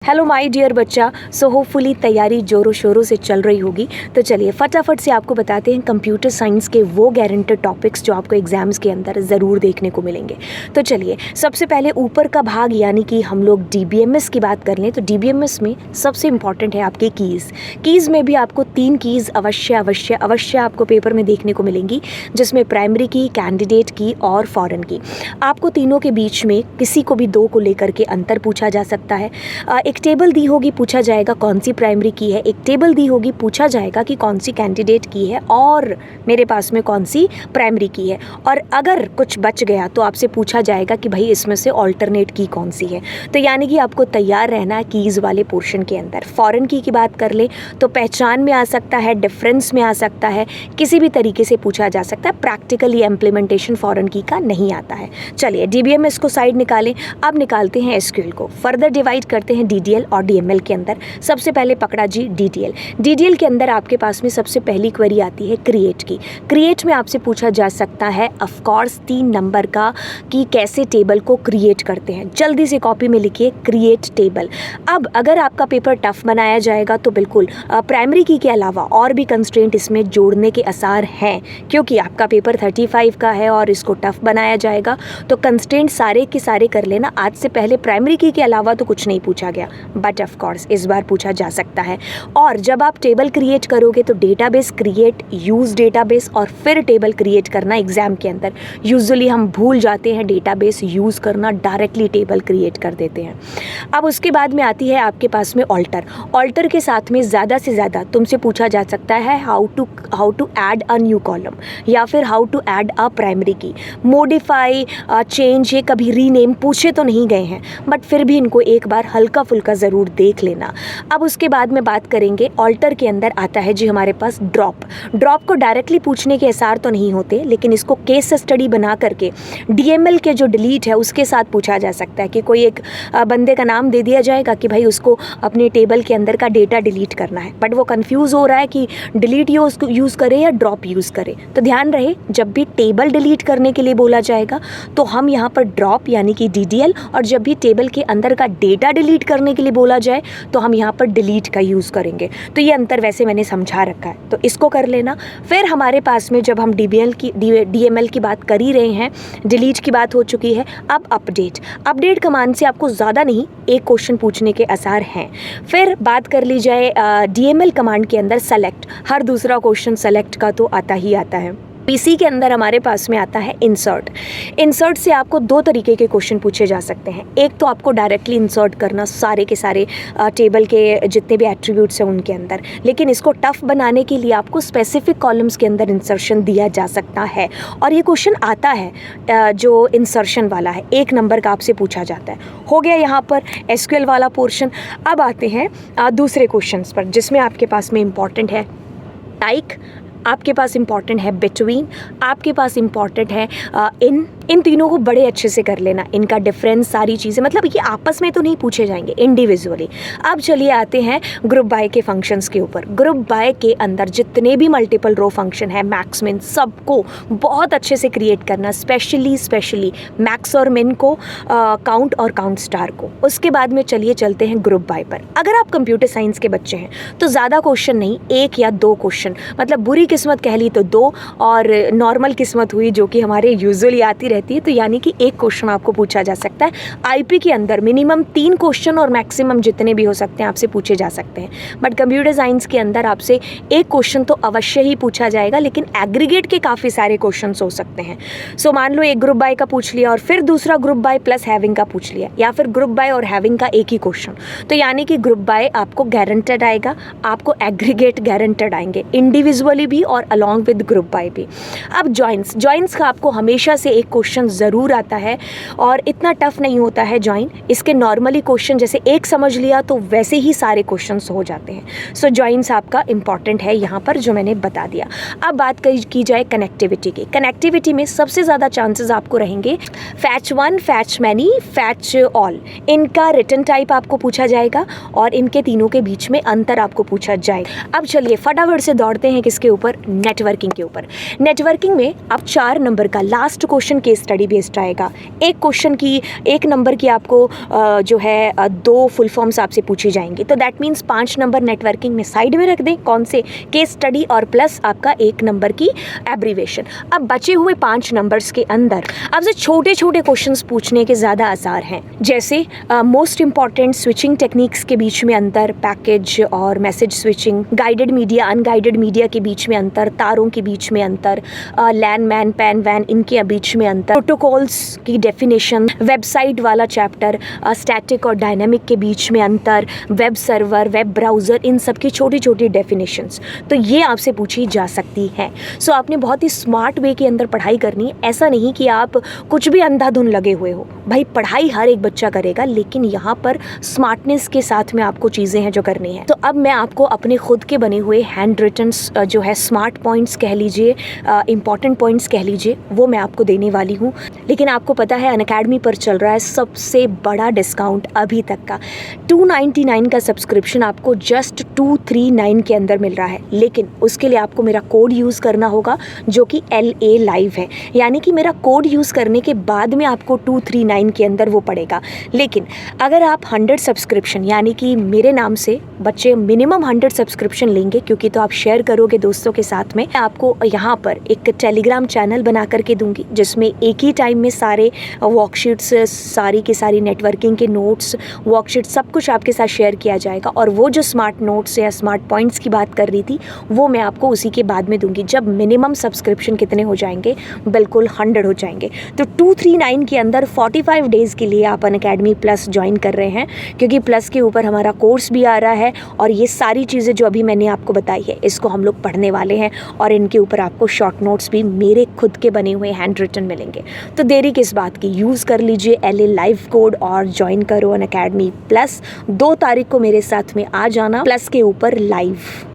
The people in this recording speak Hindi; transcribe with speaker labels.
Speaker 1: हेलो माय डियर बच्चा। सो होपफुली तैयारी जोरों शोरों से चल रही होगी। तो चलिए फटाफट से आपको बताते हैं कंप्यूटर साइंस के वो गारंटेड टॉपिक्स जो आपको एग्जाम्स के अंदर ज़रूर देखने को मिलेंगे। तो चलिए सबसे पहले ऊपर का भाग यानी कि हम लोग DBMS की बात कर लें तो DBMS में सबसे इंपॉर्टेंट है आपके कीज़ में भी आपको 3 कीज़ अवश्य आपको पेपर में देखने को मिलेंगी, जिसमें प्राइमरी की, कैंडिडेट की और फॉरेन की। आपको तीनों के बीच में किसी को भी 2 को लेकर के अंतर पूछा जा सकता है। एक टेबल दी होगी, पूछा जाएगा कौन सी प्राइमरी की है, एक टेबल दी होगी, पूछा जाएगा कि कौन सी कैंडिडेट की है और मेरे पास में कौन सी प्राइमरी की है। और अगर कुछ बच गया तो आपसे पूछा जाएगा कि भाई इसमें से ऑल्टरनेट की कौन सी है। तो यानी कि आपको तैयार रहना है कीज़ वाले पोर्शन के अंदर। फॉरेन की बात कर ले तो पहचान में आ सकता है, डिफरेंस में आ सकता है, किसी भी तरीके से पूछा जा सकता है। प्रैक्टिकली इम्प्लीमेंटेशन फॉरेन की का नहीं आता है। चलिए DBMS को साइड निकालें, अब निकालते हैं SQL को। फर्दर डिवाइड करते हैं DDL और DML के अंदर। सबसे पहले पकड़ा जी DDL के अंदर आपके पास में सबसे पहली क्वेरी आती है क्रिएट की। क्रिएट में आपसे पूछा जा सकता है ऑफ कोर्स 3 नंबर का कि कैसे टेबल को क्रिएट करते हैं। जल्दी से कॉपी में लिखिए क्रिएट टेबल। अब अगर आपका पेपर टफ बनाया जाएगा तो बिल्कुल प्राइमरी की के अलावा और भी कंस्ट्रेंट इसमें जोड़ने के आसार हैं, क्योंकि आपका पेपर 35 का है और इसको टफ बनाया जाएगा। तो कंस्ट्रेंट सारे के सारे कर लेना। आज से पहले प्राइमरी की के अलावा तो कुछ नहीं पूछा गया, बट ऑफ कोर्स इस बार पूछा जा सकता है। और जब आप टेबल क्रिएट करोगे तो डेटाबेस क्रिएट, यूज़ डेटाबेस और फिर टेबल क्रिएट करना एग्जाम के अंदर। यूजुअली हम भूल जाते हैं डेटाबेस यूज़ करना, डायरेक्टली टेबल क्रिएट कर देते हैं। अब उसके बाद में आती है आपके पास में ऑल्टर के साथ में ज़्यादा से ज़्यादा तुमसे पूछा जा सकता है how to add a new column या फिर how to add a primary key. Modify, change, ये कभी रीनेम पूछे तो नहीं गए हैं, बट फिर भी इनको एक बार हल्का फुल्का ज़रूर देख लेना। अब उसके बाद में बात करेंगे ऑल्टर के अंदर आता है जी हमारे पास ड्रॉप को डायरेक्टली पूछने के आसार तो नहीं होते, लेकिन इसको केस स्टडी बना करके DML के जो डिलीट है उसके साथ पूछा जा सकता है कि कोई एक बंदे का नाम दे दिया जाएगा कि भाई उसको अपने टेबल के अंदर का डेटा डिलीट करना है, बट वो कंफ्यूज हो रहा है कि डिलीट यूज़ करे या ड्रॉप यूज़ करे। तो ध्यान रहे जब भी टेबल डिलीट करने के लिए बोला जाएगा तो हम यहाँ पर ड्रॉप यानी कि DDL, और जब भी टेबल के अंदर का डेटा डिलीट करने के लिए बोला जाए तो हम यहाँ पर डिलीट का यूज़ करेंगे। तो ये अंतर वैसे मैंने समझा रखा है, तो इसको कर लेना। फिर हमारे पास में जब हम DML की बात कर ही रहे हैं, डिलीट की बात हो चुकी है, अब अपडेट कमांड से आपको ज़्यादा नहीं एक क्वेश्चन पूछने के आसार हैं। फिर बात कर ली जाए DML कमांड के अंदर सेलेक्ट, हर दूसरा क्वेश्चन सेलेक्ट का तो आता ही आता है। PC के अंदर हमारे पास में आता है इंसर्ट से आपको 2 तरीके के क्वेश्चन पूछे जा सकते हैं। एक तो आपको डायरेक्टली इंसर्ट करना सारे के सारे टेबल के जितने भी एट्रीब्यूट्स हैं उनके अंदर, लेकिन इसको टफ बनाने के लिए आपको स्पेसिफिक कॉलम्स के अंदर इंसर्शन दिया जा सकता है। और ये क्वेश्चन आता है जो इंसर्शन वाला है, 1 नंबर का आपसे पूछा जाता है। हो गया यहाँ पर SQL वाला पोर्शन। अब आते हैं दूसरे क्वेश्चन पर, जिसमें आपके पास में इम्पॉर्टेंट है लाइक, आपके पास इंपॉर्टेंट है बिटवीन, आपके पास इंपॉर्टेंट है इन तीनों को बड़े अच्छे से कर लेना। इनका डिफरेंस, सारी चीज़ें, मतलब ये आपस में तो नहीं पूछे जाएंगे, इंडिविजुअली। अब चलिए आते हैं ग्रुप बाय के फंक्शंस के ऊपर। ग्रुप बाय के अंदर जितने भी मल्टीपल रो फंक्शन है, मैक्स मिन, सबको बहुत अच्छे से क्रिएट करना, स्पेशली मैक्स और मिन को, काउंट और काउंट स्टार को। उसके बाद में चलिए चलते हैं ग्रुप बाय पर। अगर आप कंप्यूटर साइंस के बच्चे हैं तो ज़्यादा क्वेश्चन नहीं, 1 या 2 क्वेश्चन, मतलब बुरी किस्मत कह ली तो 2, और नॉर्मल किस्मत हुई जो कि हमारे यूजुअली आती रहती है, तो यानी कि 1 क्वेश्चन आपको पूछा जा सकता है। IP के अंदर मिनिमम 3 क्वेश्चन और मैक्सिमम जितने भी हो सकते हैं आपसे पूछे जा सकते हैं, बट कंप्यूटर साइंस के अंदर आपसे 1 क्वेश्चन तो अवश्य ही पूछा जाएगा, लेकिन एग्रीगेट के काफ़ी सारे क्वेश्चन हो सकते हैं। सो मान लो एक ग्रुप बाय का पूछ लिया और फिर दूसरा ग्रुप बाय प्लस हैविंग का पूछ लिया, या फिर ग्रुप बाय और हैविंग का एक ही क्वेश्चन, तो यानी कि ग्रुप बाय आपको गारंटेड आएगा, आपको एग्रीगेट गारंटेड आएंगे, इंडिविजुअली भी और अलॉन्ग विद ग्रुप बाय भी। अब जॉइंस का आपको हमेशा से एक क्वेश्चन ज़रूर आता है और इतना टफ नहीं होता है जॉइन। इसके नॉर्मली क्वेश्चन जैसे एक समझ लिया तो वैसे ही सारे क्वेश्चंस हो जाते हैं। सो जॉइंस आपका इंपॉर्टेंट है यहाँ पर, जो मैंने बता दिया। अब बात की जाए कनेक्टिविटी की। कनेक्टिविटी में सबसे ज़्यादा चांसेस आपको रहेंगे fetch 1, fetch many, fetch all. इनका रिटन टाइप आपको पूछा जाएगा और इनके तीनों के बीच में अंतर आपको पूछा जाएगा। अब चलिए फटाफट से दौड़ते हैं किसके ऊपर, नेटवर्किंग के ऊपर। नेटवर्किंग में आप 4 नंबर का last question case case study based आएगा। एक क्वेश्चन की 1 नंबर की आपको जो है 2 फुल फॉर्म्स आपसे पूछी जाएंगी, तो दैट मीन्स 5 नंबर नेटवर्किंग में साइड में रख दें, कौन से, केस स्टडी और प्लस आपका 1 नंबर की एब्रीवेशन। अब बचे हुए 5 नंबर्स के अंदर आपसे छोटे छोटे क्वेश्चंस पूछने के ज़्यादा आसार हैं, जैसे मोस्ट इंपॉर्टेंट स्विचिंग टेक्निक्स के बीच में अंतर, पैकेज और message switching, guided media unguided media के बीच में अंतर, तारों के बीच में अंतर, लैन मैन पैन वैन इनके बीच में अंतर, प्रोटोकॉल्स की डेफिनेशन, वेबसाइट वाला चैप्टर, स्टैटिक और डायनामिक के बीच में अंतर, वेब सर्वर, वेब ब्राउज़र, इन सब की छोटी छोटी डेफिनेशंस, तो ये आपसे पूछी जा सकती है। सो आपने बहुत ही स्मार्ट वे के अंदर पढ़ाई करनी है। ऐसा नहीं कि आप कुछ भी अंधाधुन लगे हुए हो, भाई पढ़ाई हर एक बच्चा करेगा, लेकिन यहाँ पर स्मार्टनेस के साथ में आपको चीज़ें हैं जो करनी है। तो अब मैं आपको अपने खुद के बने हुए हैंड रिटन जो है स्मार्ट पॉइंट्स कह लीजिए, इंपॉर्टेंट पॉइंट्स कह लीजिए, वो मैं आपको देने वाली हूँ। लेकिन आपको पता है अनअकैडमी पर चल रहा है सबसे बड़ा डिस्काउंट अभी तक का, 299 का सब्सक्रिप्शन आपको जस्ट 239 के अंदर मिल रहा है। लेकिन उसके लिए आपको मेरा कोड यूज़ करना होगा जो कि LA लाइव है, यानी कि मेरा कोड यूज़ करने के बाद में आपको 239 के अंदर वो पड़ेगा। लेकिन अगर आप 100 सब्सक्रिप्शन, यानी कि मेरे नाम से बच्चे मिनिमम 100 सब्सक्रिप्शन लेंगे, क्योंकि तो आप शेयर करोगे दोस्तों के साथ में, आपको यहाँ पर एक टेलीग्राम चैनल बना करके दूंगी जिसमें एक ही टाइम में सारे वर्कशीट्स, सारी की सारी नेटवर्किंग के नोट्स, वर्कशीट सब कुछ आपके साथ शेयर किया जाएगा। और वो जो स्मार्ट नोट्स या स्मार्ट पॉइंट्स की बात कर रही थी, वो मैं आपको उसी के बाद में दूंगी जब मिनिमम सब्सक्रिप्शन कितने हो जाएंगे, बिल्कुल 100 हो जाएंगे। तो 239 के अंदर 45 डेज़ के लिए आप अनअकैडमी प्लस ज्वाइन कर रहे हैं, क्योंकि प्लस के ऊपर हमारा कोर्स भी आ रहा है और ये सारी चीज़ें जो अभी मैंने आपको बताई है इसको हम लोग पढ़ने वाले हैं, और इनके ऊपर आपको शॉर्ट नोट्स भी मेरे खुद के बने हुए हैंड रिटन मिलेंगे। तो देरी किस बात की, यूज़ कर लीजिए LA लाइव कोड और ज्वाइन करो अनअकैडमी प्लस। 2 तारीख को मेरे साथ में आ जाना, प्लस के ऊपर लाइव।